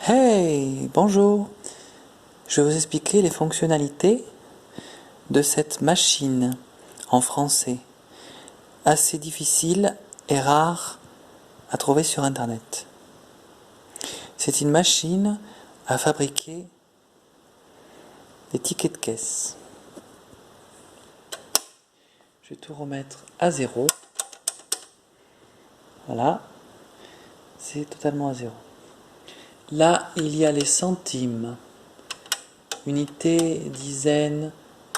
Hey, bonjour. Je vais vous expliquer les fonctionnalités de cette machine en français, assez difficile et rare à trouver sur Internet. C'est une machine à fabriquer des tickets de caisse. Je vais tout remettre à zéro. Voilà, c'est totalement à zéro. Là, il y a les centimes, unités, dizaines,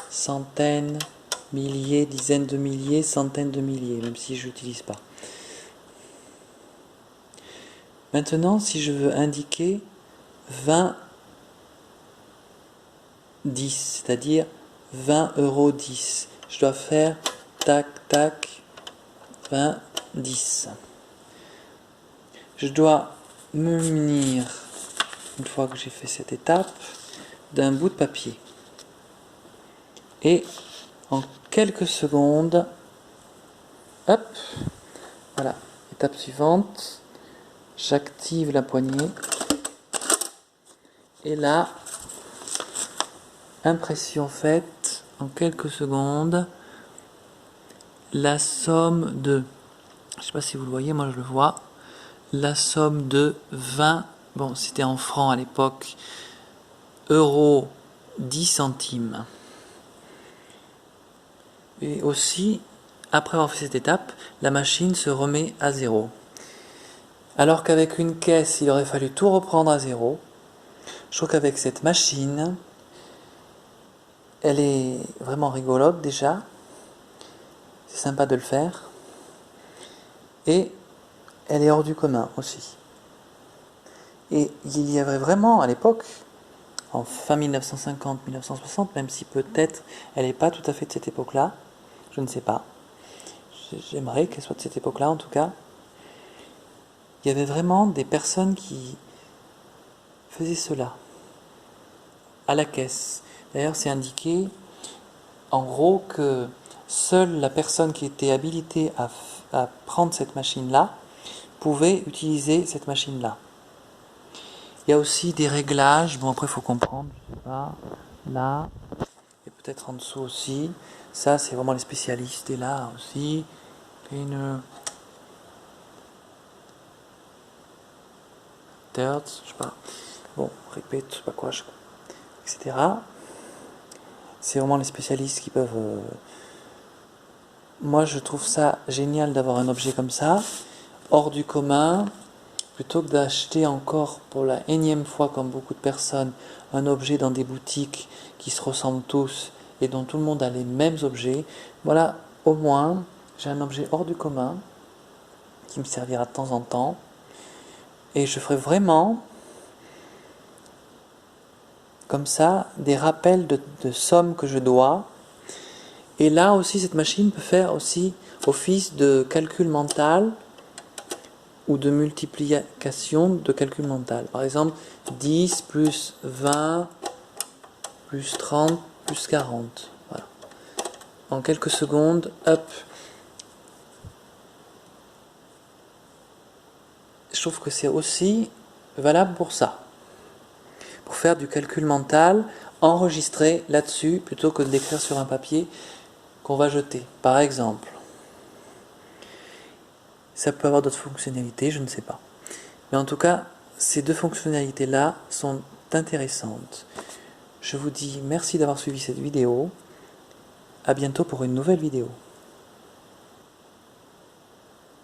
centaines, milliers, dizaines de milliers, centaines de milliers, même si je n'utilise pas. Maintenant, si je veux indiquer 20 10, c'est-à-dire 20 € 10, je dois faire tac, tac, 20, 10. Je dois me munir, une fois que j'ai fait cette étape, d'un bout de papier. Et en quelques secondes, hop, voilà, étape suivante, j'active la poignée. Et là, impression faite, en quelques secondes, la somme de, je ne sais pas si vous le voyez, moi je le vois, la somme de 20, bon c'était en francs à l'époque, euros 10 centimes. Et aussi, après avoir fait cette étape, la machine se remet à zéro. Alors qu'avec une caisse, il aurait fallu tout reprendre à zéro. Je trouve qu'avec cette machine, elle est vraiment rigolote déjà. C'est sympa de le faire. Et elle est hors du commun aussi. Et il y avait vraiment à l'époque, en fin 1950-1960, même si peut-être elle n'est pas tout à fait de cette époque-là, je ne sais pas. J'aimerais qu'elle soit de cette époque-là en tout cas. Il y avait vraiment des personnes qui faisaient cela à la caisse. D'ailleurs, c'est indiqué en gros que seule la personne qui était habilitée à prendre cette machine-là pouvait utiliser cette machine-là. Il y a aussi des réglages, bon après il faut comprendre, je sais pas, là, et peut-être en dessous aussi. Ça c'est vraiment les spécialistes, et là aussi, une third, je sais pas, bon, répète, je sais pas quoi, etc. C'est vraiment les spécialistes qui peuvent... Moi je trouve ça génial d'avoir un objet comme ça, hors du commun, plutôt que d'acheter encore pour la énième fois, comme beaucoup de personnes, un objet dans des boutiques qui se ressemblent tous et dont tout le monde a les mêmes objets. Voilà, au moins, j'ai un objet hors du commun qui me servira de temps en temps. Et je ferai vraiment, comme ça, des rappels de sommes que je dois. Et là aussi, cette machine peut faire aussi office de calcul mental ou de multiplication de calcul mental. Par exemple, 10 plus 20 plus 30 plus 40. Voilà. En quelques secondes, hop. Je trouve que c'est aussi valable pour ça. Pour faire du calcul mental, enregistrer là-dessus plutôt que de l'écrire sur un papier qu'on va jeter. Par exemple. Ça peut avoir d'autres fonctionnalités, je ne sais pas. Mais en tout cas, ces deux fonctionnalités-là sont intéressantes. Je vous dis merci d'avoir suivi cette vidéo. À bientôt pour une nouvelle vidéo.